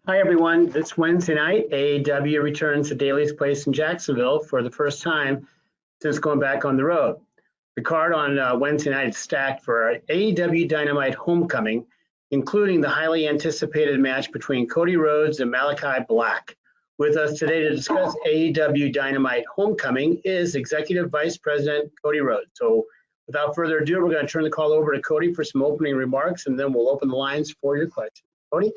Hi, everyone. This Wednesday night, AEW returns to Daly's Place in Jacksonville for the first time since going back on the road. The card on Wednesday night is stacked for AEW Dynamite Homecoming, including the highly anticipated match between Cody Rhodes and Malakai Black. With us today to discuss AEW Dynamite Homecoming is Executive Vice President Cody Rhodes. So without further ado, we're going to turn the call over to Cody for some opening remarks, and then we'll open the lines for your questions. Cody?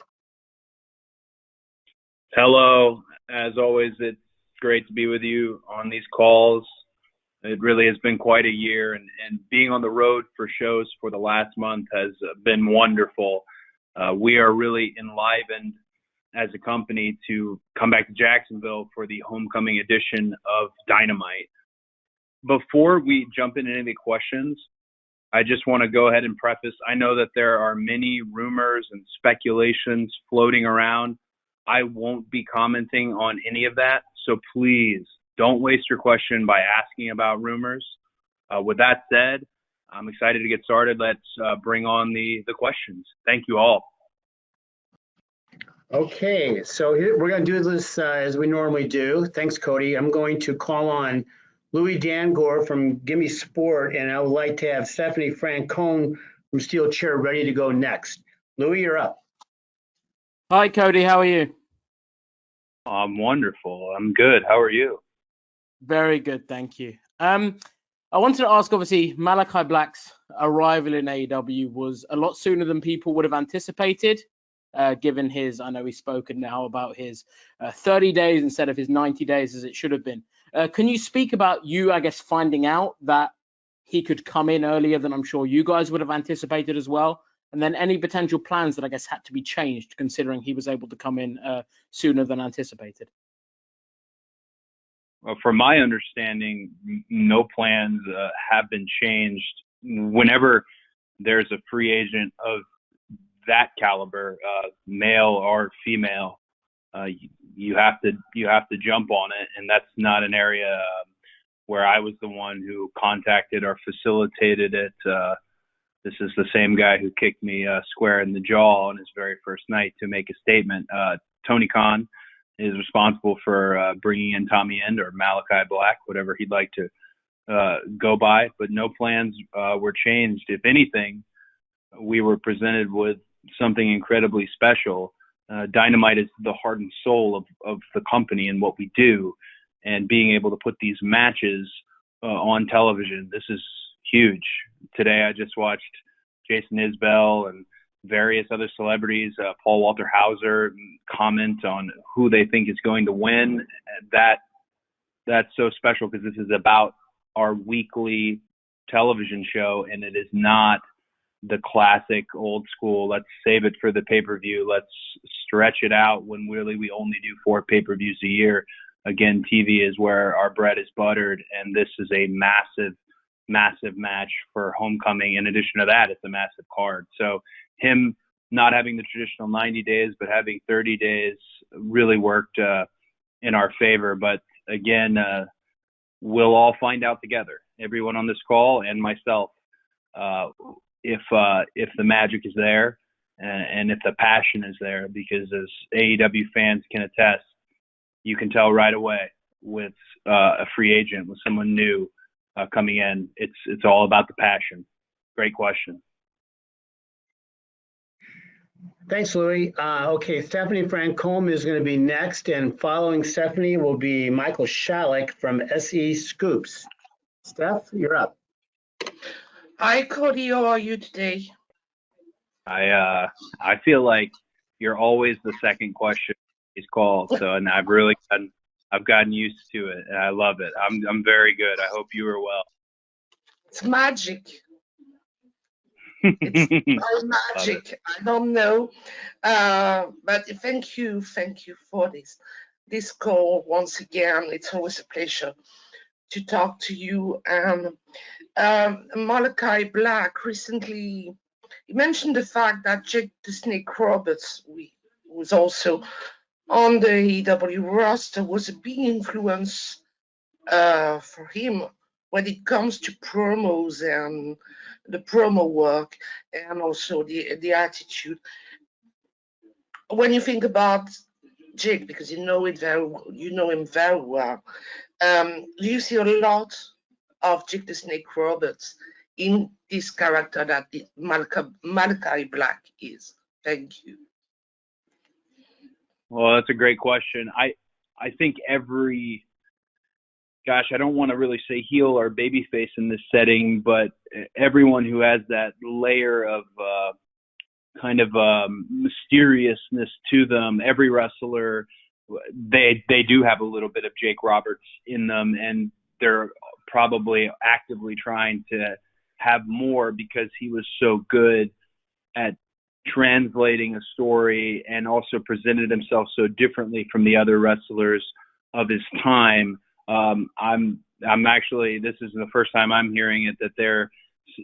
Hello. As always, it's great to be with you on these calls. It really has been quite a year, and being on the road for shows for the last month has been wonderful. We are really enlivened as a company to come back to Jacksonville for the homecoming edition of Dynamite. Before we jump into any of the questions, I just want to go ahead and preface, I know that there are many rumors and speculations floating around. I won't be commenting on any of that, so please don't waste your question by asking about rumors. With that said, I'm excited to get started. Let's bring on the questions. Thank you all. Okay, so we're going to do this as we normally do. Thanks, Cody. I'm going to call on Louis Dangor from Gimme Sport, and I would like to have Stephanie Francome from Steel Chair ready to go next. Louis, you're up. Hi, Cody. How are you? I'm wonderful. I'm good. How are you? Very good, thank you. I wanted to ask, obviously, Malakai Black's arrival in AEW was a lot sooner than people would have anticipated, given his, I know he's spoken now about his 30 days instead of his 90 days as it should have been. Can you speak about you, I guess, finding out that he could come in earlier than I'm sure you guys would have anticipated as well? And then any potential plans that I guess had to be changed considering he was able to come in sooner than anticipated? Well, from my understanding, no plans have been changed. Whenever there's a free agent of that caliber, male or female, you have to jump on it, and that's not an area where I was the one who contacted or facilitated it. This is the same guy who kicked me square in the jaw on his very first night to make a statement. Tony Khan is responsible for bringing in Tommy End or Malakai Black, whatever he'd like to go by. But no plans were changed. If anything, we were presented with something incredibly special. Dynamite is the heart and soul of the company and what we do. And being able to put these matches on television, this is huge. Today I just watched Jason Isbell and various other celebrities, Paul Walter Hauser, comment on who they think is going to win. That's so special because this is about our weekly television show, and it is not the classic old school, let's save it for the pay-per-view, let's stretch it out when really we only do 4 pay-per-views a year. Again, TV is where our bread is buttered, and this is a massive match for homecoming. In addition to that, it's a massive card. So him not having the traditional 90 days, but having 30 days really worked in our favor. But again, we'll all find out together, everyone on this call and myself, if the magic is there and if the passion is there, because as AEW fans can attest, you can tell right away with a free agent, with someone new coming in. It's all about the passion. Great question. Thanks, Louis. Okay, Stephanie Francome is going to be next, and following Stephanie will be Michael Shalik from SE Scoops. Steph, you're up. Hi, Cody. How are you today? I feel like you're always the second question is called, so and I've gotten used to it, and I love it. I'm very good. I hope you are well. It's magic. It's magic. I don't know, but thank you for this call once again. It's always a pleasure to talk to you. Malakai Black recently, he mentioned the fact that Jake the Snake Roberts, was also on the AEW roster, was a big influence for him when it comes to promos and the promo work and also the attitude. when you think about Jake, because you know him very well, do you see a lot of Jake the Snake Roberts in this character that Malakai Black is? Thank you. Well, that's a great question. I think I don't want to really say heel or babyface in this setting, but everyone who has that layer of kind of mysteriousness to them, every wrestler, they do have a little bit of Jake Roberts in them, and they're probably actively trying to have more because he was so good at translating a story and also presented himself so differently from the other wrestlers of his time. I'm actually, this is the first time I'm hearing it, that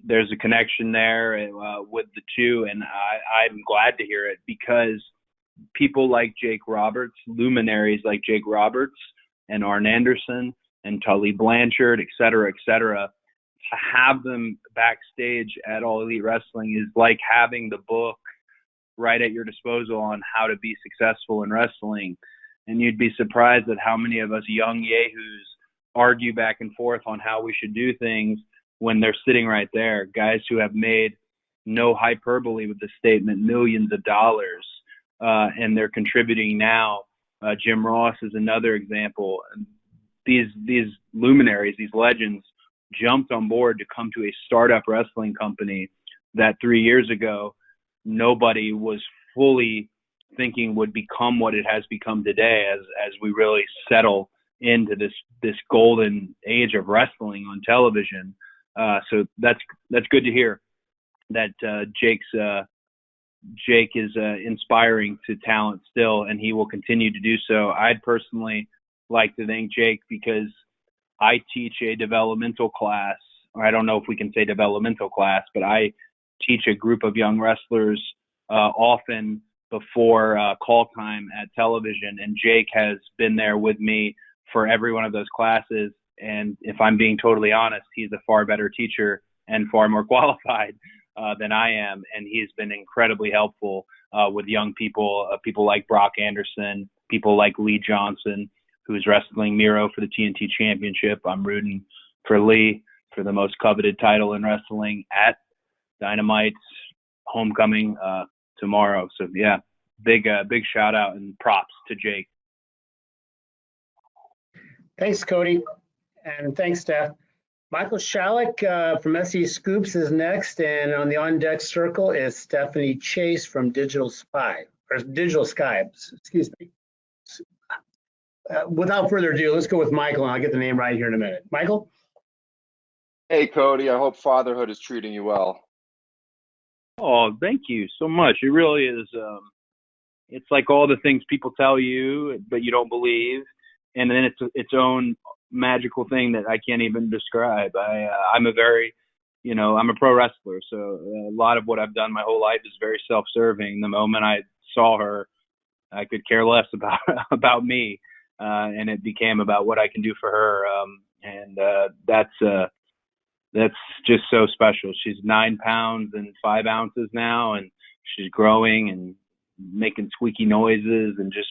there's a connection there with the two, and I'm glad to hear it, because people like Jake Roberts, luminaries like Jake Roberts and Arn Anderson and Tully Blanchard, et cetera, to have them backstage at All Elite Wrestling is like having the book right at your disposal on how to be successful in wrestling. And you'd be surprised at how many of us young yahoos argue back and forth on how we should do things when they're sitting right there. Guys who have made, no hyperbole with the statement, millions of dollars, and they're contributing now. Jim Ross is another example. These luminaries, these legends, jumped on board to come to a startup wrestling company that 3 years ago nobody was fully thinking would become what it has become today, as we really settle into this golden age of wrestling on television. So that's good to hear that Jake is inspiring to talent still, and he will continue to do so. I'd personally like to thank Jake because I teach a developmental class, or I don't know if we can say developmental class, but I teach a group of young wrestlers often before call time at television, and Jake has been there with me for every one of those classes. And if I'm being totally honest, he's a far better teacher and far more qualified than I am, and he's been incredibly helpful with young people, people like Brock Anderson, people like Lee Johnson, who's wrestling Miro for the TNT Championship. I'm rooting for Lee for the most coveted title in wrestling at Dynamite's homecoming tomorrow. So yeah, big shout out and props to Jake. Thanks, Cody, and thanks, Steph. Michael Shalik from SE Scoops is next, and on the on-deck circle is Stephanie Chase from Digital Sky. Excuse me. Without further ado, let's go with Michael, and I'll get the name right here in a minute. Michael? Hey, Cody. I hope fatherhood is treating you well. Oh, thank you so much. It really is. It's like all the things people tell you, but you don't believe, and then it's its own magical thing that I can't even describe. I'm a pro wrestler, so a lot of what I've done my whole life is very self-serving. The moment I saw her, I could care less about me, and it became about what I can do for her. And that's just so special. She's 9 pounds and 5 ounces now, and she's growing and making squeaky noises, and just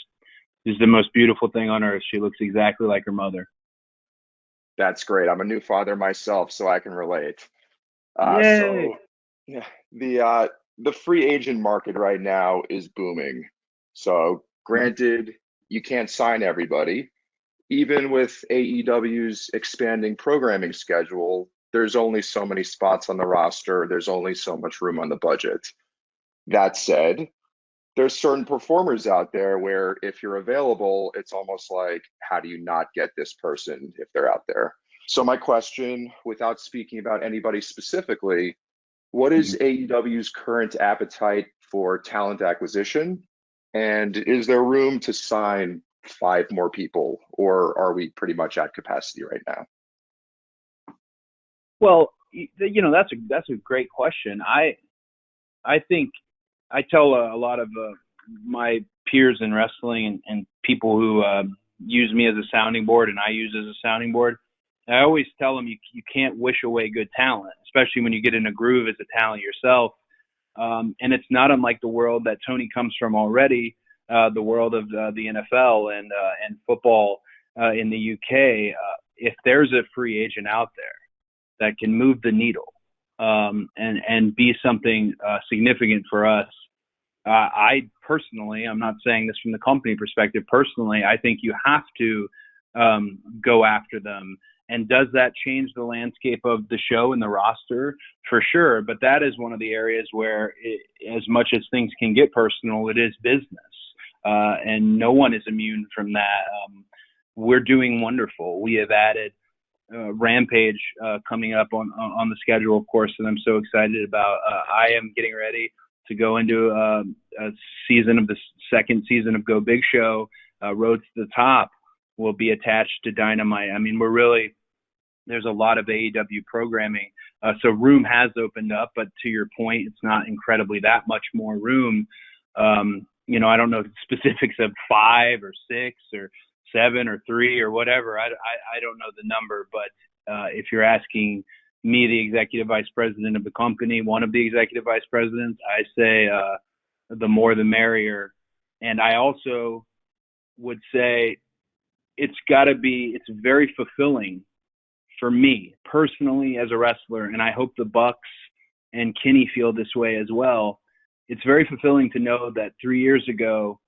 is the most beautiful thing on earth. She looks exactly like her mother. That's great. I'm a new father myself, so I can relate. Yay. So the free agent market right now is booming. So granted, you can't sign everybody. Even with AEW's expanding programming schedule, there's only so many spots on the roster. There's only so much room on the budget. That said, there's certain performers out there where if you're available, it's almost like, how do you not get this person if they're out there? So my question, without speaking about anybody specifically, what is AEW's current appetite for talent acquisition? And is there room to sign 5 more people, or are we pretty much at capacity right now? Well, that's a great question. I think I tell a lot of my peers in wrestling and people who use me as a sounding board and I use as a sounding board, I always tell them you can't wish away good talent, especially when you get in a groove as a talent yourself. And it's not unlike the world that Tony comes from already, the world of the NFL and football in the UK. If there's a free agent out there that can move the needle and be something significant for us, I personally, I'm not saying this from the company perspective, personally, I think you have to go after them. And does that change the landscape of the show and the roster? For sure. But that is one of the areas where, as much as things can get personal, it is business. And no one is immune from that. We're doing wonderful. We have added Rampage coming up on the schedule, of course, and I'm so excited about. I am getting ready to go into a season of the second season of Go Big Show. Road to the Top will be attached to Dynamite. I mean, there's a lot of AEW programming. So room has opened up, but to your point, it's not incredibly that much more room. I don't know the specifics of 5 or 6 or 7 or 3 or whatever. I don't know the number, but if you're asking me, the executive vice president of the company, one of the executive vice presidents, I say the more the merrier. And I also would say it's very fulfilling for me personally as a wrestler, and I hope the Bucks and Kenny feel this way as well. It's very fulfilling to know that 3 years ago,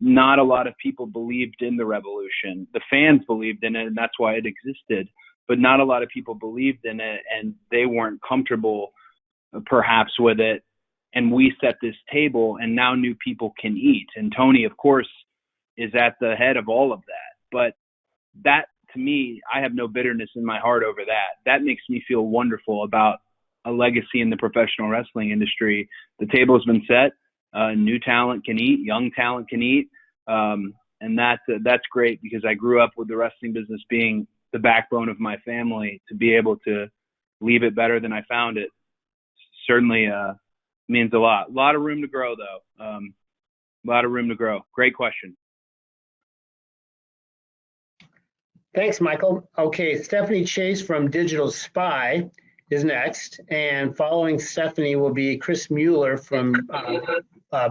not a lot of people believed in the revolution. The fans believed in it, and that's why it existed. But not a lot of people believed in it, and they weren't comfortable, perhaps, with it. And we set this table, and now new people can eat. And Tony, of course, is at the head of all of that. But that, to me, I have no bitterness in my heart over that. That makes me feel wonderful about a legacy in the professional wrestling industry. The table has been set. New talent can eat, young talent can eat, and that's great, because I grew up with the wrestling business being the backbone of my family. To be able to leave it better than I found it certainly means a lot. A lot of room to grow, though. A lot of room to grow. Great question. Thanks, Michael. Okay, Stephanie Chase from Digital Spy is next, and following Stephanie will be Chris Mueller from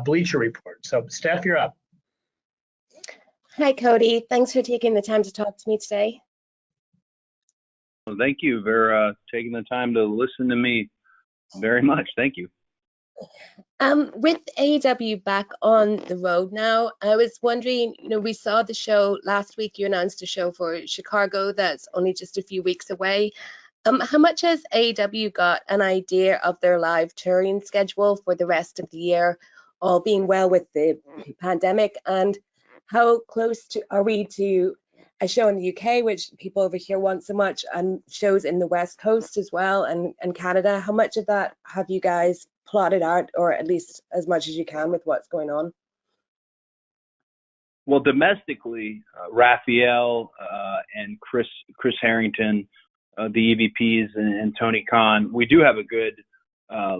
Bleacher Report. So, Steph, you're up. Hi, Cody. Thanks for taking the time to talk to me today. Well, thank you for taking the time to listen to me very much. Thank you. With AEW back on the road now, I was wondering, we saw the show last week. You announced a show for Chicago that's only just a few weeks away. How much has AEW got an idea of their live touring schedule for the rest of the year, all being well with the pandemic? And how close are we to a show in the UK, which people over here want so much, and shows in the West Coast as well, and Canada? How much of that have you guys plotted out, or at least as much as you can with what's going on? Well, domestically, Raphael and Chris Harrington, the EVPs, and Tony Khan, we do have a good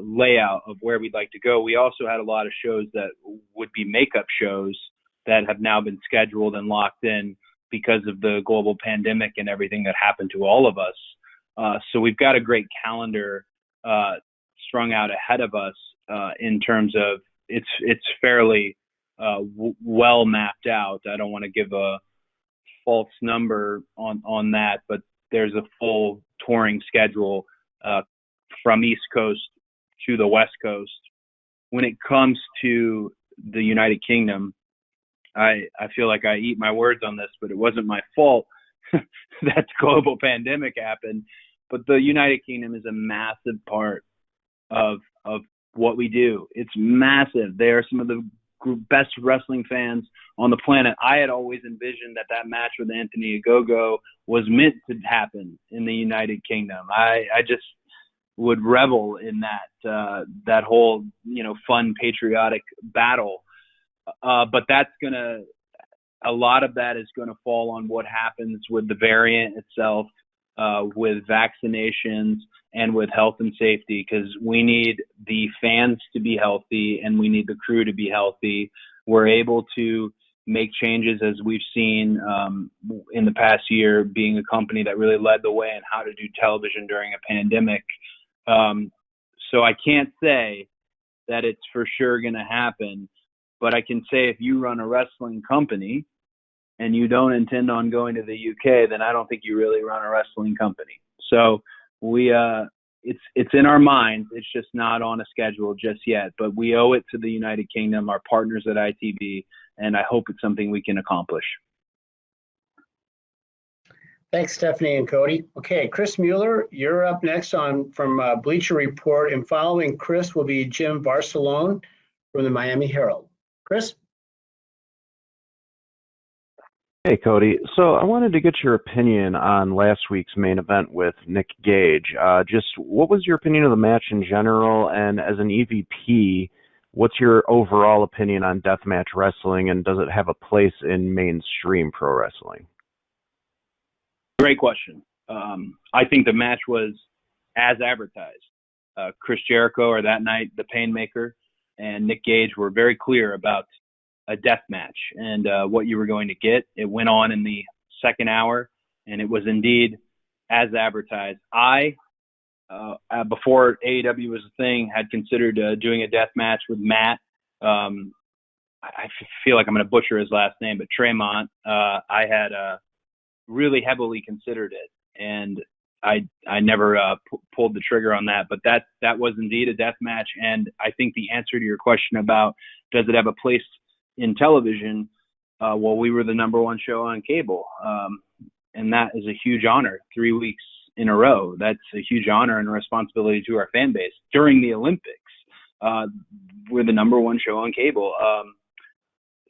layout of where we'd like to go. We also had a lot of shows that would be makeup shows that have now been scheduled and locked in because of the global pandemic and everything that happened to all of us. So we've got a great calendar strung out ahead of us in terms of it's fairly well mapped out. I don't want to give a false number on that, but there's a full touring schedule from East Coast to the West Coast. When it comes to the United Kingdom, I feel like I eat my words on this, but it wasn't my fault that the global pandemic happened. But the United Kingdom is a massive part of what we do. It's massive. They are some of the best wrestling fans on the planet. I had always envisioned that match with Anthony Ogogo was meant to happen in the United Kingdom. I just would revel in that whole fun patriotic battle. But a lot of that is gonna fall on what happens with the variant itself, with vaccinations and with health and safety, because we need the fans to be healthy and we need the crew to be healthy. We're able to make changes, as we've seen in the past year, being a company that really led the way in how to do television during a pandemic. So I can't say that it's for sure going to happen, But I can say if you run a wrestling company and you don't intend on going to the UK, then I don't think you really run a wrestling company. So it's in our minds. It's just not on a schedule just yet. But we owe it to the United Kingdom, our partners at ITV, and I hope it's something we can accomplish. Thanks, Stephanie and Cody. Okay, Chris Mueller, you're up next from Bleacher Report, and following Chris will be Jim Barcelone from the Miami Herald. Chris? Hey, Cody. So I wanted to get your opinion on last week's main event with Nick Gage. Just what was your opinion of the match in general? And as an EVP, what's your overall opinion on deathmatch wrestling, and does it have a place in mainstream pro wrestling? Great question. I think the match was as advertised. Chris Jericho, or that night, the Painmaker, and Nick Gage were very clear about a death match and what you were going to get. It went on in the second hour, and it was indeed as advertised. I, before AEW was a thing, had considered doing a death match with Matt. I feel like I'm going to butcher his last name, but Tremont. I had really heavily considered it, and I never pulled the trigger on that. But that was indeed a death match, and I think the answer to your question about does it have a place in television, well, we were the number one show on cable, and that is a huge honor. 3 weeks in a row, that's a huge honor and a responsibility to our fan base. During the Olympics, we're the number one show on cable.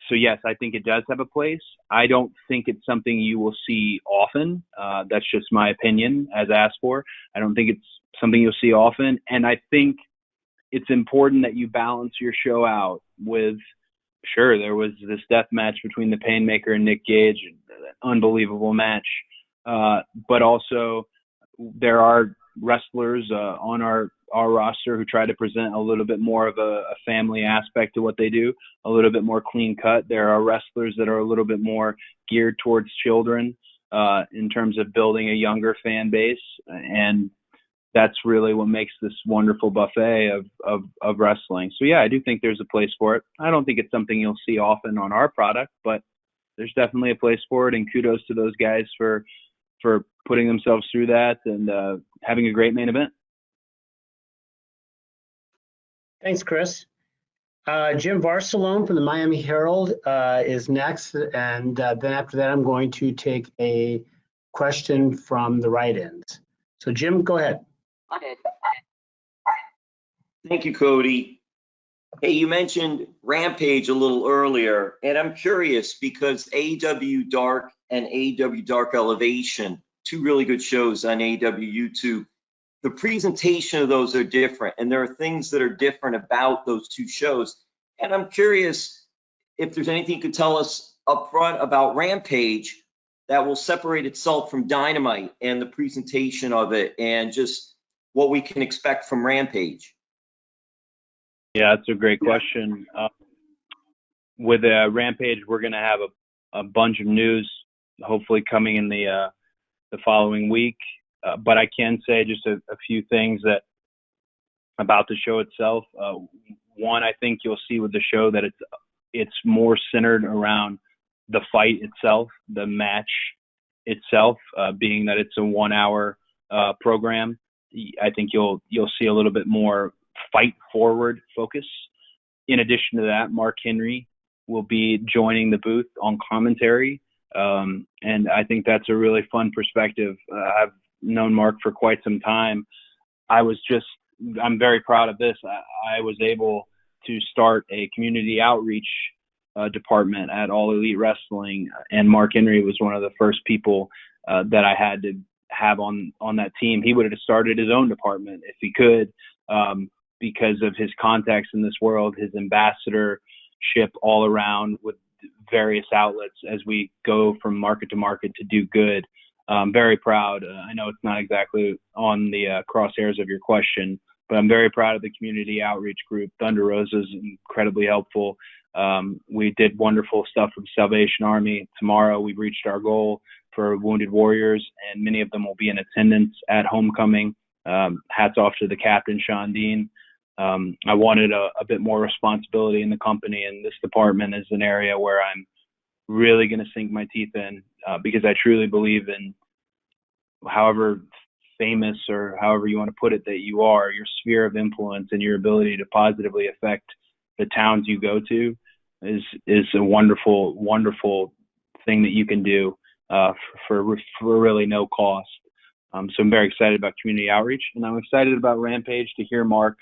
So yes, I think it does have a place. I don't think it's something you will see often. That's just my opinion as asked for. I don't think it's something you'll see often. And I think it's important that you balance your show out with, sure, there was this death match between the Painmaker and Nick Gage, an unbelievable match. But also there are wrestlers on our roster who try to present a little bit more of a family aspect to what they do, a little bit more clean cut. There are wrestlers that are a little bit more geared towards children in terms of building a younger fan base. And that's really what makes this wonderful buffet of wrestling. So yeah, I do think there's a place for it. I don't think it's something you'll see often on our product, but there's definitely a place for it. And kudos to those guys for putting themselves through that and having a great main event. Thanks, Chris. Jim Barcelone from the Miami Herald is next, and then after that, I'm going to take a question from the write-ins. So, Jim, go ahead. Thank you, Cody. Hey, you mentioned Rampage a little earlier, and I'm curious because AEW Dark and AEW Dark Elevation, two really good shows on AEW YouTube, the presentation of those are different, and there are things that are different about those two shows. And I'm curious if there's anything you could tell us up front about Rampage that will separate itself from Dynamite and the presentation of it and just what we can expect from Rampage. Yeah, that's a great question. With Rampage, we're going to have a bunch of news hopefully coming in the following week. But I can say just a few things about the show itself. One, I think you'll see with the show that it's more centered around the fight itself, the match itself, being that it's a 1 hour program. I think you'll see a little bit more fight forward focus. In addition to that, Mark Henry will be joining the booth on commentary. And I think that's a really fun perspective. I've known Mark for quite some time. I'm very proud of this. I was able to start a community outreach department at All Elite Wrestling, and Mark Henry was one of the first people that I had to have on that team. He would have started his own department if he could, because of his contacts in this world, his ambassadorship all around with various outlets as we go from market to market to do good. I'm very proud. I know it's not exactly on the crosshairs of your question, but I'm very proud of the community outreach group. Thunder Rosa is incredibly helpful. We did wonderful stuff with Salvation Army. Tomorrow we've reached our goal for Wounded Warriors, and many of them will be in attendance at homecoming. Hats off to the captain, Sean Dean. I wanted a bit more responsibility in the company, and this department is an area where I'm really going to sink my teeth in, because I truly believe in, however famous or however you want to put it that you are, your sphere of influence and your ability to positively affect the towns you go to is a wonderful, wonderful thing that you can do for really no cost. So I'm very excited about community outreach, and I'm excited about Rampage, to hear Mark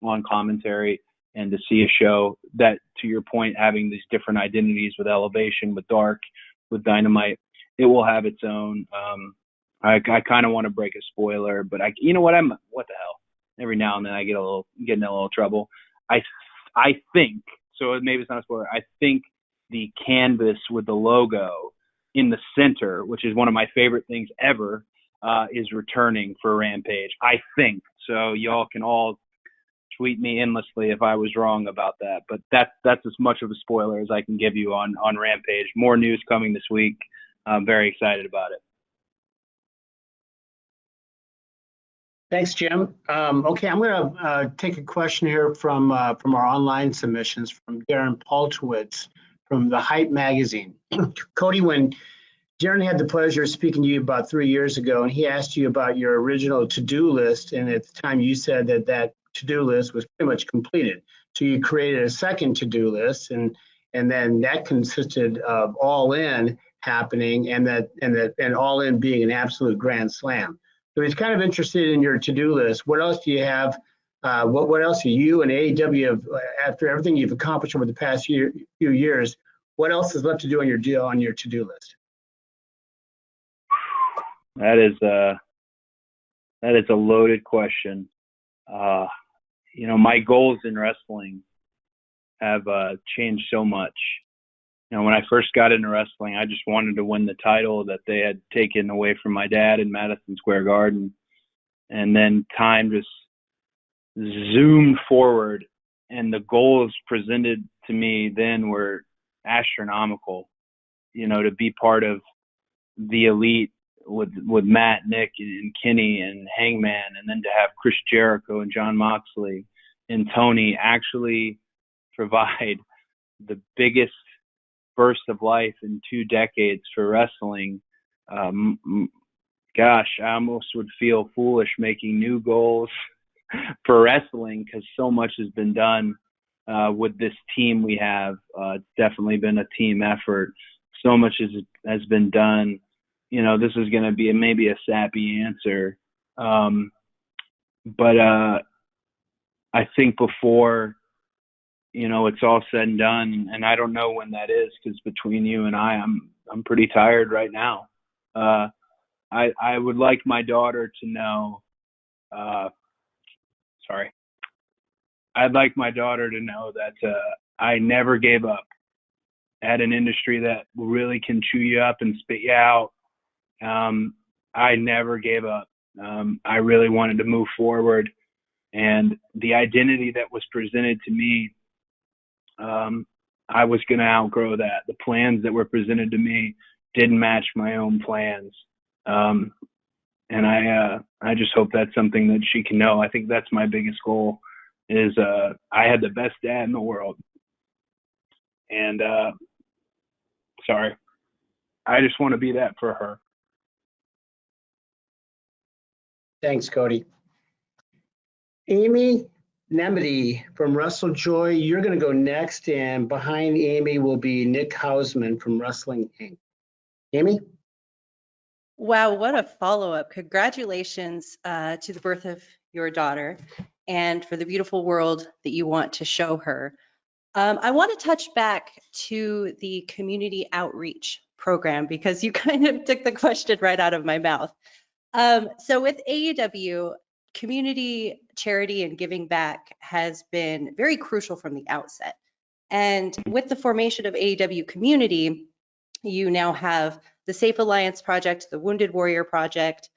on commentary and to see a show that, to your point, having these different identities with Elevation, with Dark, with Dynamite, it will have its own. I kind of want to break a spoiler, but you know what? What the hell? Every now and then I get in a little trouble. I think, so maybe it's not a spoiler, I think the canvas with the logo in the center, which is one of my favorite things ever, is returning for Rampage. I think. So y'all can all tweet me endlessly if I was wrong about that. But that's as much of a spoiler as I can give you on Rampage. More news coming this week. I'm very excited about it. Thanks, Jim. Okay, I'm going to take a question here from our online submissions from Darren Paltowitz from The Hype magazine. Cody, when Darren had the pleasure of speaking to you about 3 years ago, and he asked you about your original to-do list, and at the time you said that to-do list was pretty much completed. So you created a second to-do list, and then that consisted of All In happening, and All In being an absolute grand slam. So he's kind of interested in your to-do list. What else do you have? What else do you and AEW have, after everything you've accomplished over the past few years, what else is left to do on your to-do list? That is a loaded question. My goals in wrestling have changed so much. When I first got into wrestling, I just wanted to win the title that they had taken away from my dad in Madison Square Garden. And then time just zoomed forward, and the goals presented to me then were astronomical. To be part of the elite with Matt, Nick, and Kenny and Hangman, and then to have Chris Jericho and Jon Moxley and Tony actually provide the biggest burst of life in 2 decades for wrestling. Gosh, I almost would feel foolish making new goals for wrestling, because so much has been done with this team we have. It's definitely been a team effort. So much has been done. This is going to be maybe a sappy answer. But I think before, it's all said and done, and I don't know when that is, because between you and I'm pretty tired right now. I would like my daughter to know, I'd like my daughter to know that I never gave up at an industry that really can chew you up and spit you out. I never gave up. I really wanted to move forward, and the identity that was presented to me, I was going to outgrow that. The plans that were presented to me didn't match my own plans. And I just hope that's something that she can know. I think that's my biggest goal is, I had the best dad in the world. And, I just want to be that for her. Thanks, Cody. Amy Nemedy from WrestleJoy, you're going to go next, and behind Amy will be Nick Hausman from Wrestling Inc. Amy? Wow, what a follow-up. Congratulations to the birth of your daughter and for the beautiful world that you want to show her. I want to touch back to the community outreach program, because you kind of took the question right out of my mouth. So with AEW, community charity and giving back has been very crucial from the outset. And with the formation of AEW Community, you now have the Safe Alliance Project, the Wounded Warrior Project.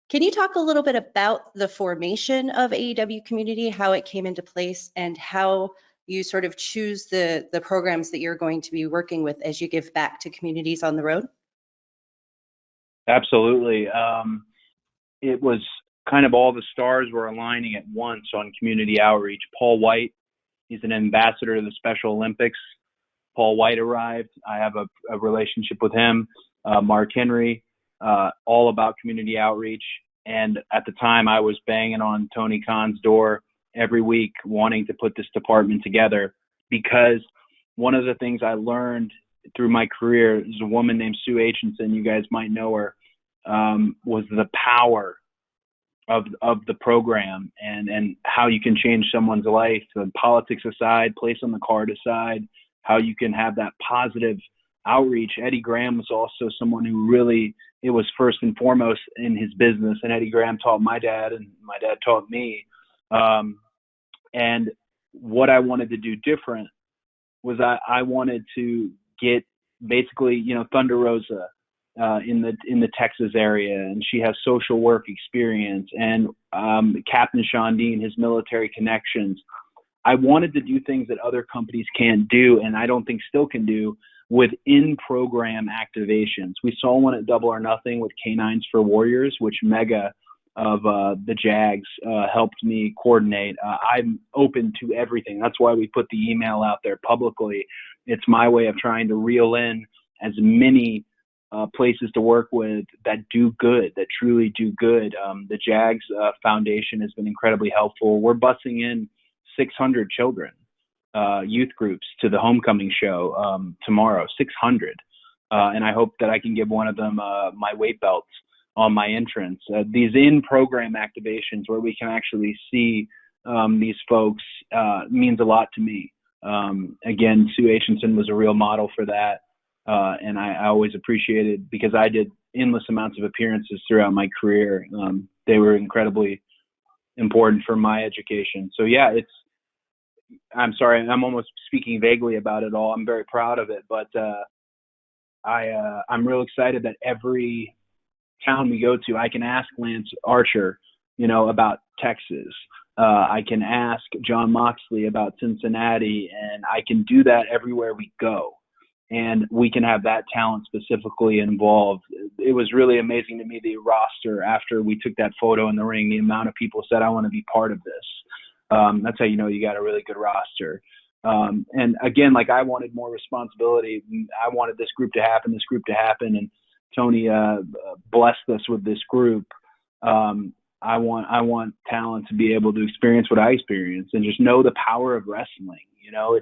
Can you talk a little bit about the formation of AEW Community, how it came into place, and how you sort of choose the programs that you're going to be working with as you give back to communities on the road? Absolutely. It was kind of all the stars were aligning at once on community outreach. Paul White, he's an ambassador to the Special Olympics. Paul White arrived. I have a relationship with him. Mark Henry, all about community outreach. And at the time, I was banging on Tony Khan's door every week wanting to put this department together, because one of the things I learned through my career is a woman named Sue Aitchison, you guys might know her, was the power of the program and how you can change someone's life, politics aside, place on the card aside, how you can have that positive outreach. Eddie Graham was also someone who really, it was first and foremost in his business, and Eddie Graham taught my dad and my dad taught me. And what I wanted to do different was I wanted to get basically, you know, Thunder Rosa in the Texas area, and she has social work experience, and Captain Sean Dean, his military connections. I wanted to do things that other companies can't do, and I don't think still can do, with in-program activations. We saw one at Double or Nothing with Canines for Warriors, which Mega of the Jags helped me coordinate. I'm open to everything. That's why we put the email out there publicly. It's my way of trying to reel in as many places to work with that do good, that truly do good. The Jags Foundation has been incredibly helpful. We're busing in 600 children, youth groups, to the homecoming show tomorrow, 600. And I hope that I can give one of them my weight belts on my entrance. These in-program activations where we can actually see these folks means a lot to me. Again, Sue Aitchison was a real model for that. And I always appreciated, because I did endless amounts of appearances throughout my career. They were incredibly important for my education. So yeah, I'm sorry, I'm almost speaking vaguely about it all. I'm very proud of it, but I'm real excited that every town we go to, I can ask Lance Archer, you know, about Texas. I can ask John Moxley about Cincinnati, and I can do that everywhere we go. And we can have that talent specifically involved. It was really amazing to me, the roster, after we took that photo in the ring, the amount of people said, I want to be part of this. That's how you know you got a really good roster. And again, like, I wanted more responsibility. I wanted this group to happen, and Tony blessed us with this group. I want talent to be able to experience what I experienced and just know the power of wrestling. You know,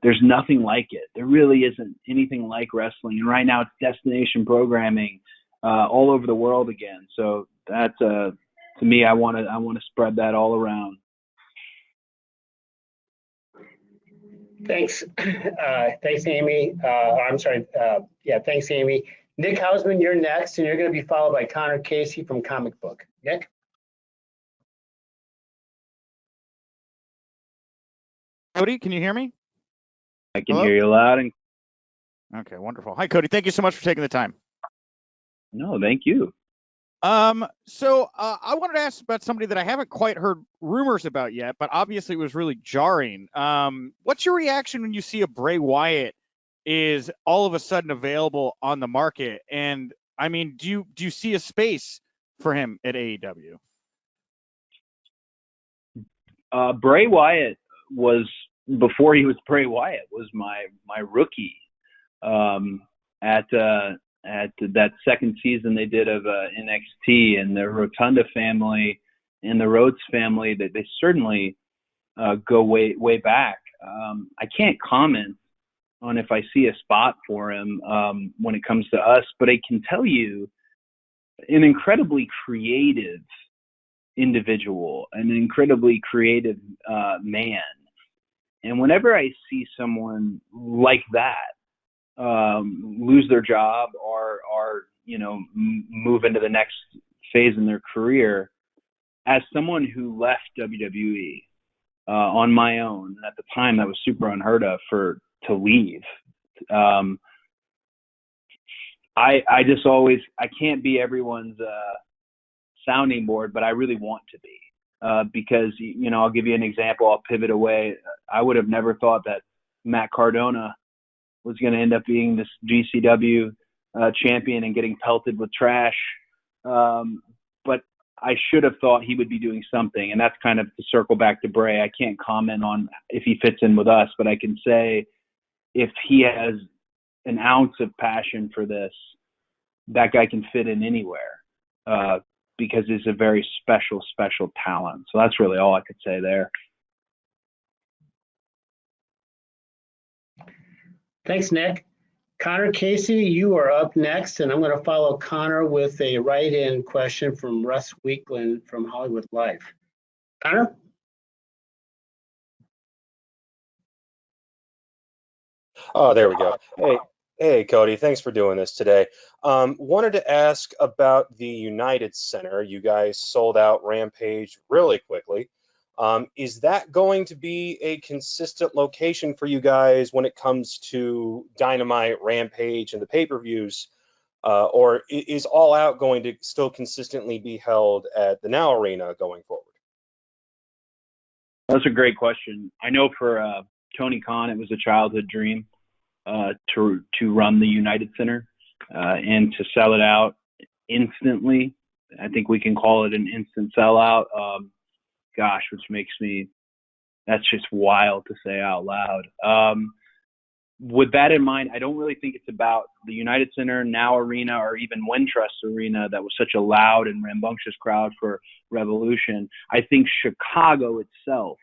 there's nothing like it. There really isn't anything like wrestling. And right now it's destination programming all over the world again. So that's to me, I want to spread that all around. Thanks. Thanks, Amy. I'm sorry. Thanks, Amy. Nick Hausman, you're next, and you're going to be followed by Connor Casey from Comic Book. Nick? Cody, can you hear me? I can hear you loud and. Okay, wonderful. Hi, Cody. Thank you so much for taking the time. No, thank you. So I wanted to ask about somebody that I haven't quite heard rumors about yet, but obviously was really jarring. What's your reaction when you see a Bray Wyatt is all of a sudden available on the market? And I mean, do you see a space for him at AEW? Bray Wyatt was, before he was Bray Wyatt, was my rookie at that second season they did of NXT, and the Rotunda family and the Rhodes family, that they certainly go way back. I can't comment on if I see a spot for him when it comes to us, but I can tell you, an incredibly creative individual, an incredibly creative man. And whenever I see someone like that lose their job or you know, move into the next phase in their career, as someone who left WWE on my own, and at the time that was super unheard of to leave, I just always, I can't be everyone's sounding board, but I really want to be. Because, you know, I'll give you an example. I'll pivot away. I would have never thought that Matt Cardona was going to end up being this GCW champion and getting pelted with trash. But I should have thought he would be doing something. And that's kind of to circle back to Bray. I can't comment on if he fits in with us, but I can say if he has an ounce of passion for this, that guy can fit in anywhere because he's a very special, special talent. So that's really all I could say there. Thanks, Nick. Connor Casey, you are up next, and I'm going to follow Connor with a write-in question from Russ Weekland from Hollywood Life. Connor? Oh, there we go. Hey, Cody, thanks for doing this today. Wanted to ask about the United Center. You guys sold out Rampage really quickly. Is that going to be a consistent location for you guys when it comes to Dynamite, Rampage, and the pay-per-views? Or is All Out going to still consistently be held at the Now Arena going forward? That's a great question. I know for Tony Khan, it was a childhood dream to run the United Center and to sell it out instantly. I think we can call it an instant sellout. Gosh, which makes me, that's just wild to say out loud. With that in mind, I don't really think it's about the United Center, Now Arena, or even Wintrust Arena that was such a loud and rambunctious crowd for Revolution. I think Chicago itself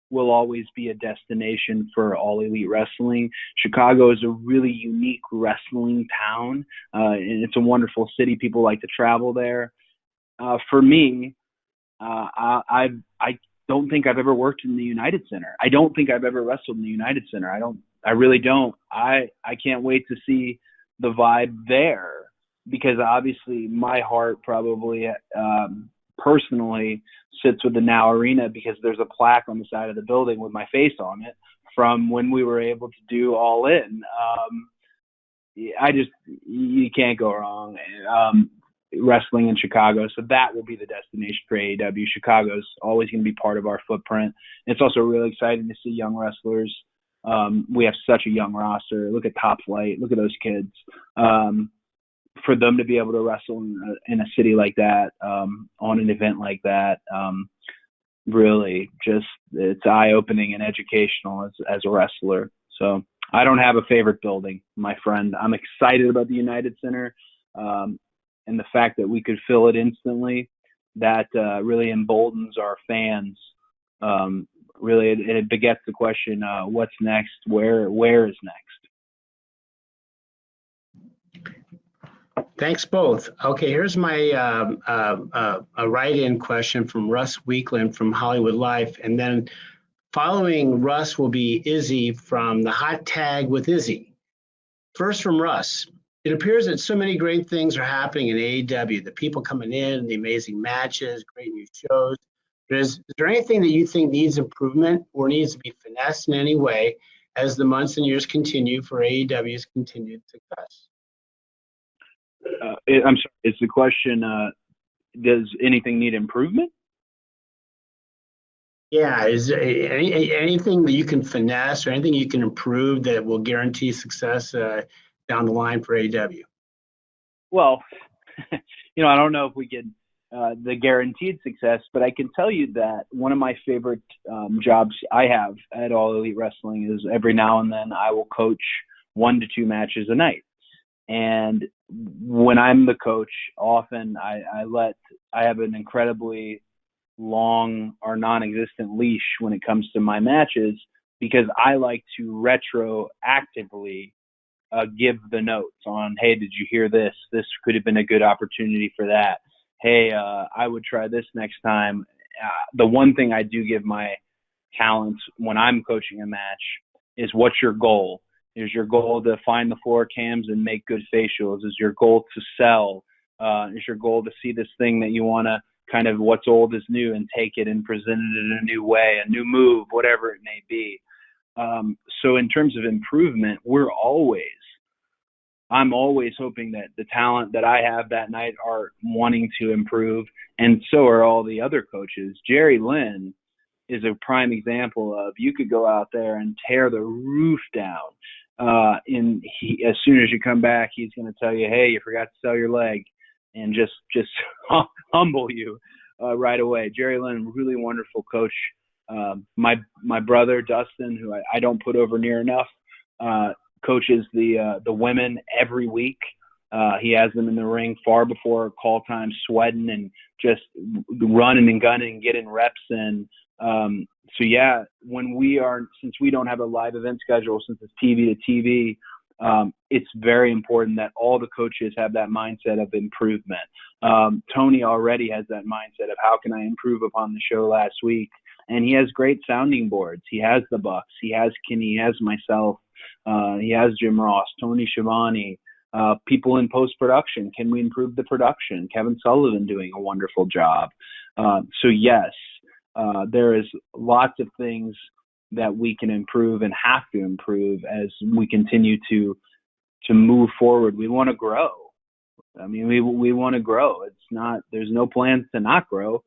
will always be a destination for All Elite Wrestling. Chicago is a really unique wrestling town, and it's a wonderful city. People like to travel there. For me, I don't think I've ever worked in the United Center. I don't think I've ever wrestled in the United Center. I really don't. I can't wait to see the vibe there because obviously my heart probably personally sits with the Now Arena because there's a plaque on the side of the building with my face on it from when we were able to do All In. You can't go wrong. Wrestling in Chicago, so that will be the destination for AEW. Chicago's always going to be part of our footprint. It's also really exciting to see young wrestlers. We have such a young roster. Look at Top Flight. Look at those kids. For them to be able to wrestle in a city like that, on an event like that, really just it's eye-opening and educational as a wrestler. So I don't have a favorite building, my friend. I'm excited about the United Center. And the fact that we could fill it instantly, that really emboldens our fans. Really, it begets the question, what's next? Where is next? Thanks both. Okay, here's my a write-in question from Russ Weekland from Hollywood Life. And then following Russ will be Izzy from the Hot Tag with Izzy. First from Russ. It appears that so many great things are happening in AEW, the people coming in, the amazing matches, great new shows. But is there anything that you think needs improvement or needs to be finessed in any way as the months and years continue for AEW's continued success? I'm sorry, is the question, does anything need improvement? Yeah, is there anything that you can finesse or anything you can improve that will guarantee success down the line for AEW? Well, I don't know if we get the guaranteed success, but I can tell you that one of my favorite jobs I have at All Elite Wrestling is every now and then I will coach 1 to 2 matches a night. And when I'm the coach, often I have an incredibly long or non-existent leash when it comes to my matches because I like to retroactively give the notes on, hey, did you hear this? This could have been a good opportunity for that. Hey, I would try this next time. The one thing I do give my talents when I'm coaching a match is what's your goal? Is your goal to find the floor cams and make good facials? Is your goal to sell? Is your goal to see this thing that you want to kind of what's old is new and take it and present it in a new way, a new move, whatever it may be. So in terms of improvement, I'm always hoping that the talent that I have that night are wanting to improve, and so are all the other coaches. Jerry Lynn is a prime example of you could go out there and tear the roof down. As soon as you come back, he's going to tell you, hey, you forgot to sell your leg. and just humble you right away. Jerry Lynn, really wonderful coach. My brother Dustin, who I don't put over near enough, coaches the women every week. He has them in the ring far before call time, sweating and just running and gunning and getting reps in. So yeah, since we don't have a live event schedule, since it's TV to TV, it's very important that all the coaches have that mindset of improvement. Tony already has that mindset of how can I improve upon the show last week, and he has great sounding boards. He has the Bucks, he has Kenny, he has myself, he has Jim Ross, Tony Schiavone, people in post-production. Can we improve the production? Kevin Sullivan doing a wonderful job. So yes, there is lots of things that we can improve and have to improve as we continue to move forward. We want to grow. I mean, we want to grow. There's no plans to not grow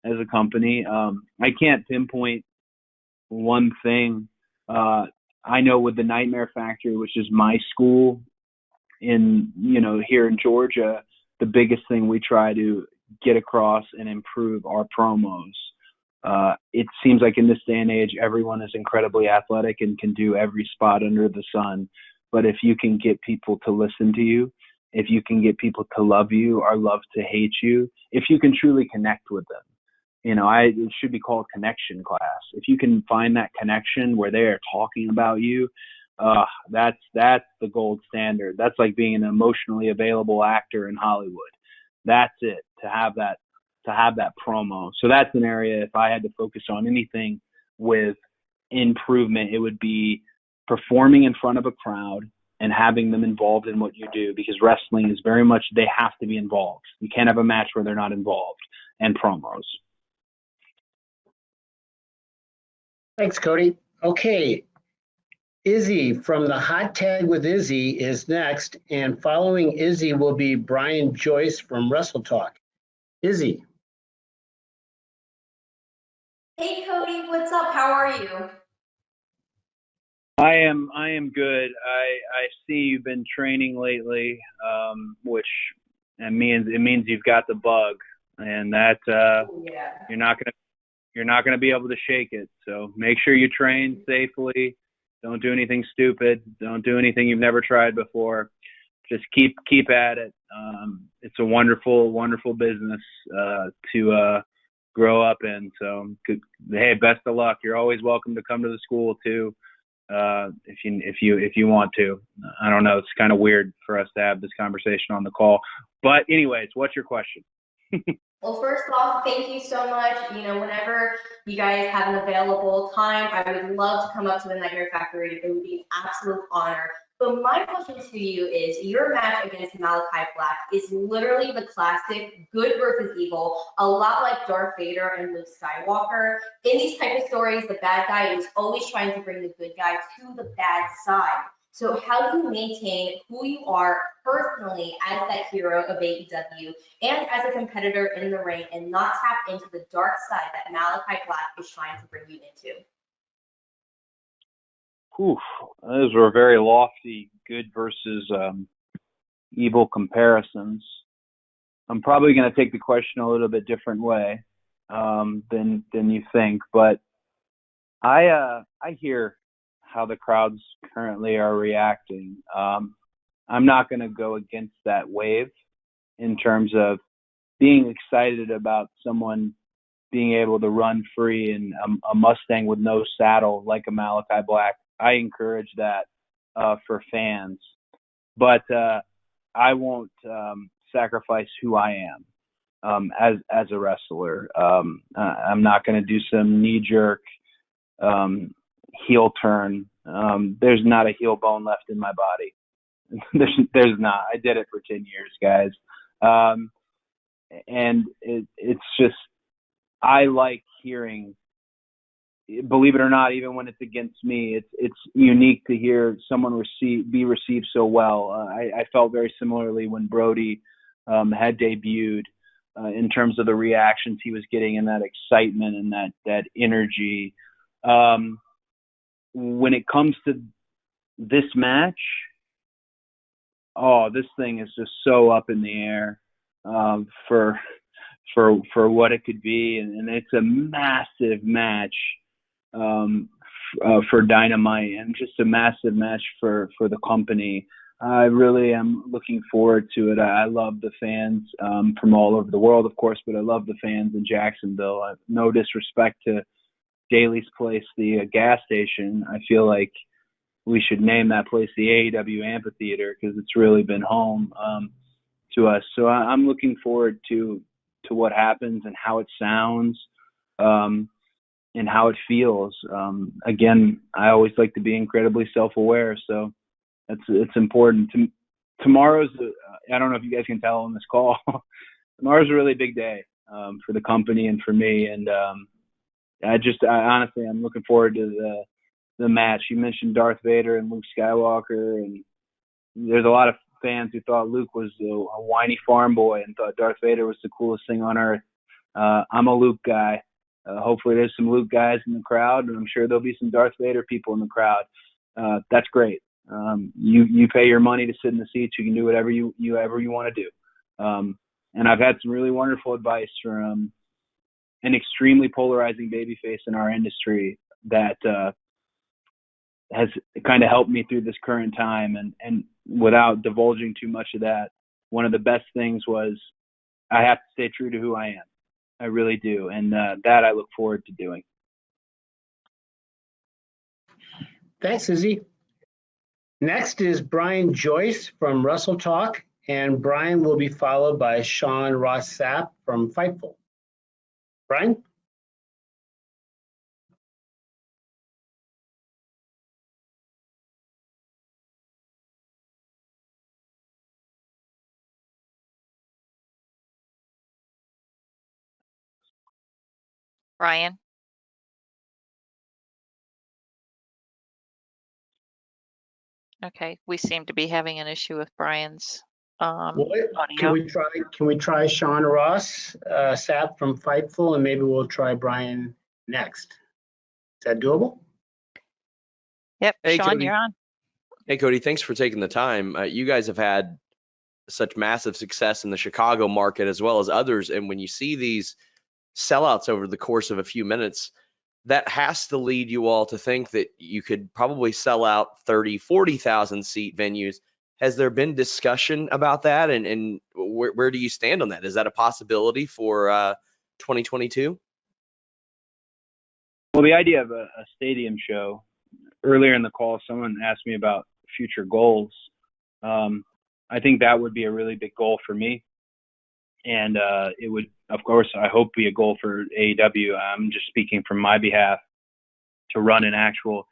as a company. I can't pinpoint one thing. I know with the Nightmare Factory, which is my school here in Georgia, the biggest thing we try to get across and improve our promos. It seems like in this day and age, everyone is incredibly athletic and can do every spot under the sun. But if you can get people to listen to you, if you can get people to love you or love to hate you, if you can truly connect with them, it should be called connection class. If you can find that connection where they are talking about you, that's the gold standard. That's like being an emotionally available actor in Hollywood. That's it, to have that promo. So that's an area, if I had to focus on anything with improvement, it would be performing in front of a crowd and having them involved in what you do, because wrestling is very much, they have to be involved. You can't have a match where they're not involved, and promos. Thanks, Cody. Okay. Izzy from the Hot Tag with Izzy is next, and following Izzy will be Brian Joyce from Wrestle Talk. Izzy. Hey Cody, what's up? How are you? I am good. I see you've been training lately, which it means you've got the bug, and that you're not gonna be able to shake it. So make sure you train safely. Don't do anything stupid. Don't do anything you've never tried before. Just keep at it. It's a wonderful, wonderful business to grow up in. So, hey, best of luck. You're always welcome to come to the school too, if you want to. I don't know. It's kind of weird for us to have this conversation on the call. But anyways, what's your question? Well, first off, thank you so much. Whenever you guys have an available time, I would love to come up to the Nightmare Factory. It would be an absolute honor. But my question to you is, your match against Malakai Black is literally the classic good versus evil, a lot like Darth Vader and Luke Skywalker. In these type of stories, the bad guy is always trying to bring the good guy to the bad side. So how do you maintain who you are personally as that hero of AEW and as a competitor in the ring and not tap into the dark side that Malakai Black is trying to bring you into? Oof, those were very lofty good versus evil comparisons. I'm probably going to take the question a little bit different way than you think, but I hear how the crowds currently are reacting. I'm not going to go against that wave in terms of being excited about someone being able to run free in a Mustang with no saddle like a Malakai Black. I encourage that for fans, but I won't sacrifice who I am as a wrestler. I'm not going to do some knee-jerk heel turn. There's not a heel bone left in my body. There's not. I did it for 10 years, guys. And it's just, I like hearing, believe it or not, even when it's against me, it's unique to hear someone be received so well. I felt very similarly when Brody had debuted in terms of the reactions he was getting and that excitement and that energy. When it comes to this match, this thing is just so up in the air. for what it could be, and it's a massive match for Dynamite, and just a massive match for the company. I really am looking forward to it. I love the fans from all over the world, of course, but I love the fans in Jacksonville. No disrespect to Daly's Place, the gas station. I feel like we should name that place the AEW Amphitheater, because it's really been home to us. So I'm looking forward to what happens and how it sounds and how it feels. Again, I always like to be incredibly self-aware, so it's important. Tomorrow's, I don't know if you guys can tell on this call, tomorrow's a really big day for the company and for me, and I honestly, I'm looking forward to the match. You mentioned Darth Vader and Luke Skywalker, and there's a lot of fans who thought Luke was a whiny farm boy and thought Darth Vader was the coolest thing on earth. I'm a Luke guy. Hopefully there's some Luke guys in the crowd, and I'm sure there'll be some Darth Vader people in the crowd. That's great. You pay your money to sit in the seats. You can do whatever you want to do. And I've had some really wonderful advice from an extremely polarizing babyface in our industry that has kind of helped me through this current time. And without divulging too much of that, one of the best things was I have to stay true to who I am. I really do. And that I look forward to doing. Thanks, Izzy. Next is Brian Joyce from Wrestle Talk, and Brian will be followed by Sean Ross Sapp from Fightful. Brian? Brian? Okay, we seem to be having an issue with Brian's audio. Can we try Sean Ross Sapp from Fightful, and maybe we'll try Brian next? Is that doable? Yep, Hey, Sean, Cody. you're on. Hey, Cody, thanks for taking the time. You guys have had such massive success in the Chicago market as well as others. And when you see these sellouts over the course of a few minutes, that has to lead you all to think that you could probably sell out 30, 40,000 seat venues. Has there been discussion about that? And where do you stand on that? Is that a possibility for 2022? Well, the idea of a stadium show, earlier in the call, someone asked me about future goals. I think that would be a really big goal for me. And it would, of course, I hope be a goal for AEW. I'm just speaking from my behalf, to run an actual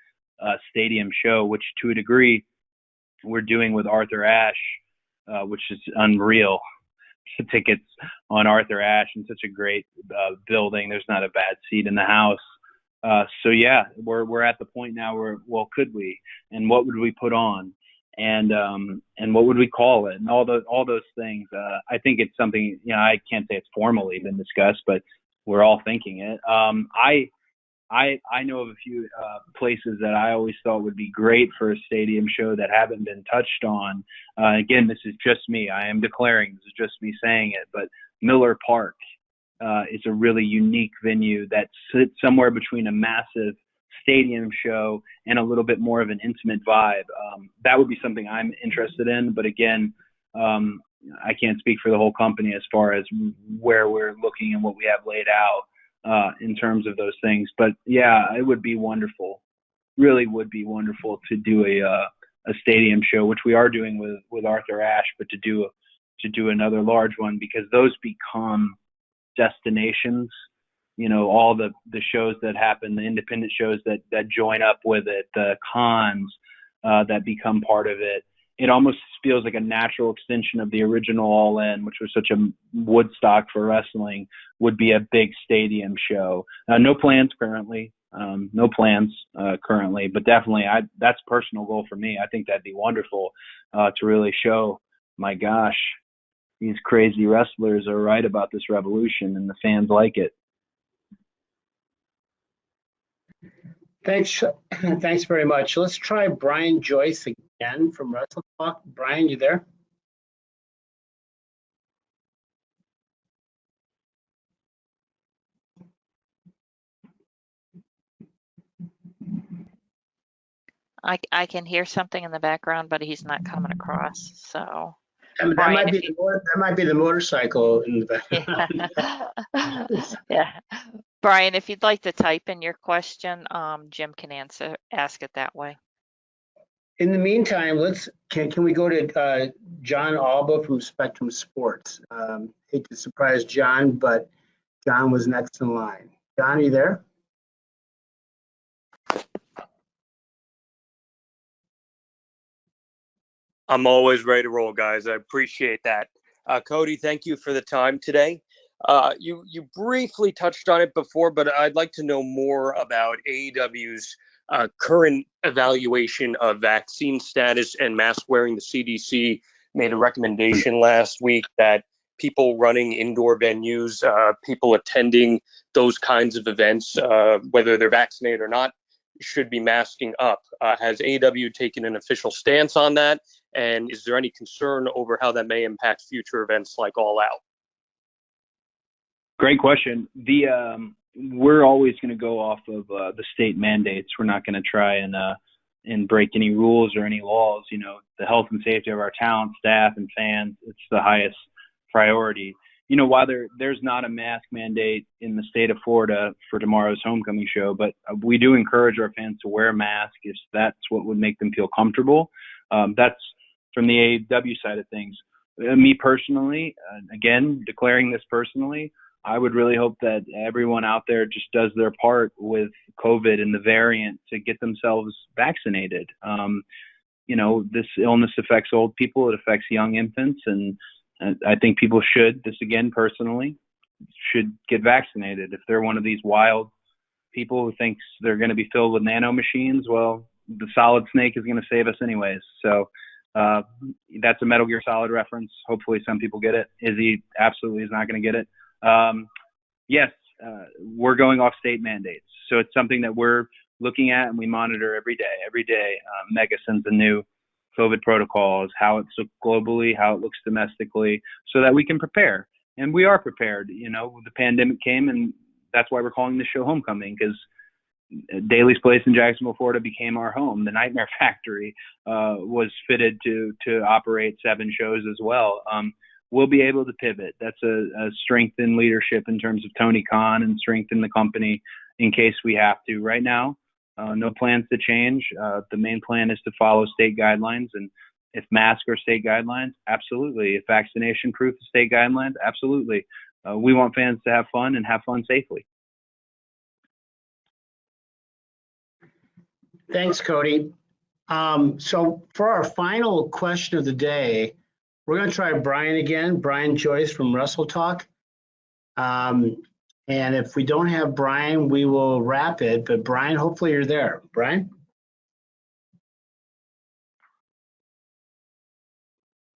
stadium show, which to a degree we're doing with Arthur Ashe, which is unreal. The tickets on Arthur Ashe in such a great building. There's not a bad seat in the house. So yeah, we're at the point now where, well, could we, and what would we put on, and what would we call it, and all those things. I think it's something, I can't say it's formally been discussed, but we're all thinking it. I know of a few places that I always thought would be great for a stadium show that haven't been touched on. Again, this is just me. I am declaring, this is just me saying it, but Miller Park is a really unique venue that sits somewhere between a massive stadium show and a little bit more of an intimate vibe. That would be something I'm interested in, but again, I can't speak for the whole company as far as where we're looking and what we have laid out in terms of those things. But yeah, it would be wonderful, really would be wonderful to do a stadium show, which we are doing with Arthur Ashe, but to do another large one, because those become destinations. All the shows that happen, the independent shows that join up with it, the cons that become part of it. It almost feels like a natural extension of the original All In, which was such a Woodstock for wrestling, would be a big stadium show. No plans currently, but definitely that's a personal goal for me. I think that'd be wonderful to really show, my gosh, these crazy wrestlers are right about this revolution and the fans like it. Thanks very much. Let's try Brian Joyce again from Wrestle Talk. Brian, you there? I can hear something in the background, but he's not coming across. So, That Brian, might if be you, that might be the motorcycle in the background. yeah, yeah, Brian, if you'd like to type in your question, Jim can ask it that way. In the meantime, can we go to John Alba from Spectrum Sports? Hate to surprise John, but John was next in line. John, are you there? I'm always ready to roll, guys. I appreciate that. Cody, thank you for the time today. You briefly touched on it before, but I'd like to know more about AEW's current evaluation of vaccine status and mask wearing. The CDC made a recommendation last week that people running indoor venues, people attending those kinds of events, whether they're vaccinated or not, should be masking up. Has AEW taken an official stance on that? And is there any concern over how that may impact future events like All Out? Great question. We're always going to go off of the state mandates. We're not going to try and break any rules or any laws. You know, the health and safety of our talent, staff, and fans, it's the highest priority. You know, while there's not a mask mandate in the state of Florida for tomorrow's homecoming show, but we do encourage our fans to wear a mask if that's what would make them feel comfortable. That's from the AEW side of things. Me personally, again, declaring this personally, I would really hope that everyone out there just does their part with COVID and the variant to get themselves vaccinated. You know, this illness affects old people. It affects young infants. And I think people should, this again personally, should get vaccinated. If they're one of these wild people who thinks they're going to be filled with nano machines, well, the Solid Snake is going to save us anyways. So that's a Metal Gear Solid reference. Hopefully some people get it. Izzy absolutely is not going to get it. Yes, we're going off state mandates. So it's something that we're looking at and we monitor every day. Every day, Mega sends a new COVID protocols, how it's looked globally, how it looks domestically, so that we can prepare. And we are prepared. You know, the pandemic came, and that's why we're calling this show Homecoming, because Daly's Place in Jacksonville, Florida became our home. The Nightmare Factory was fitted to operate 7 shows as well. We'll be able to pivot. That's a strength in leadership in terms of Tony Khan and strength in the company in case we have to. Right now, no plans to change. The main plan is to follow state guidelines. And if masks are state guidelines, absolutely. If vaccination proof is state guidelines, absolutely. We want fans to have fun and have fun safely. Thanks, Cody. So for our final question of the day, we're going to try Brian again, Brian Joyce from Wrestle Talk. And if we don't have Brian, we will wrap it. But Brian, hopefully you're there. Brian?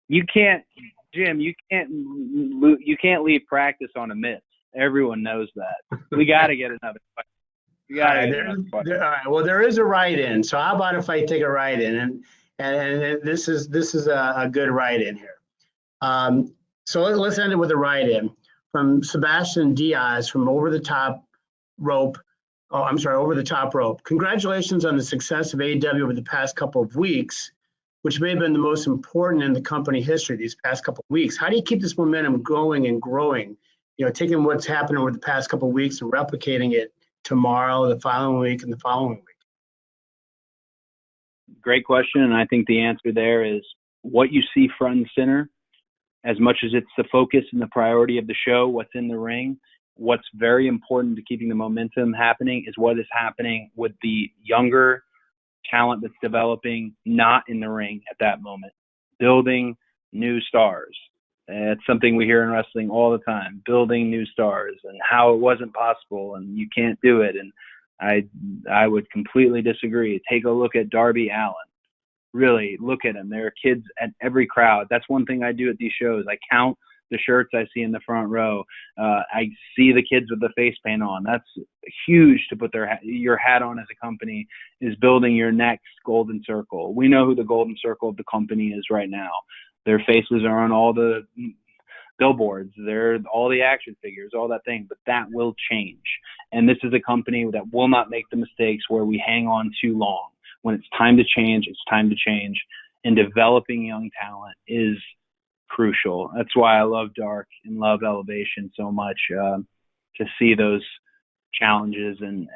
You can't, Jim, you can't leave practice on a miss. Everyone knows that. We got to get another question. All right, well, there is a write-in. So how about if I take a write-in? And this is a good write-in here. So let's end it with a write-in from Sebastian Diaz from Over the Top Rope. Over the Top Rope. Congratulations on the success of AEW over the past couple of weeks, which may have been the most important in the company history these past couple of weeks. How do you keep this momentum going and growing? You know, taking what's happened over the past couple of weeks and replicating it tomorrow, the following week, and the following week? Great question. And I think the answer there is what you see front and center, as much as it's the focus and the priority of the show, what's in the ring. What's very important to keeping the momentum happening is what is happening with the younger talent that's developing not in the ring at that moment, building new stars. It's something we hear in wrestling all the time, building new stars and how it wasn't possible and you can't do it. And I would completely disagree. Take a look at Darby Allin. Really look at him. There are kids at every crowd. That's one thing I do at these shows. I count the shirts I see in the front row. I see the kids with the face paint on. That's huge to put your hat on as a company, is building your next golden circle. We know who the golden circle of the company is right now. Their faces are on all the billboards. They're all the action figures, all that thing, but that will change. And this is a company that will not make the mistakes where we hang on too long. when it's time to change, it's time to change. And developing young talent is crucial. That's why I love Dark and love Elevation so much, to see those challenges and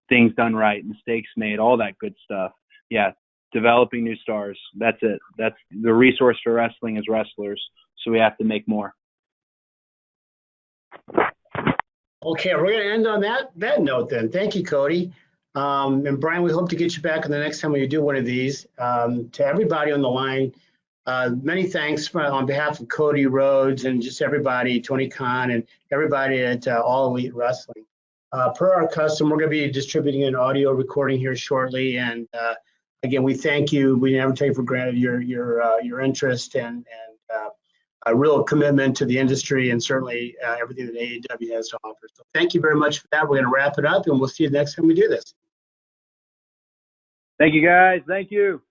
things done right, mistakes made, all that good stuff. Yeah, developing new stars. That's it. That's the resource for wrestling as wrestlers. So we have to make more. Okay, we're going to end on that note then. Thank you, Cody. And Brian, we hope to get you back on the next time we do one of these. To everybody on the line, many thanks on behalf of Cody Rhodes and just everybody, Tony Khan and everybody at All Elite Wrestling. Per our custom, we're going to be distributing an audio recording here shortly. And again, we thank you. We never take for granted your interest and a real commitment to the industry and certainly everything that AEW has to offer. So thank you very much for that. We're going to wrap it up and we'll see you next time we do this. Thank you, guys. Thank you.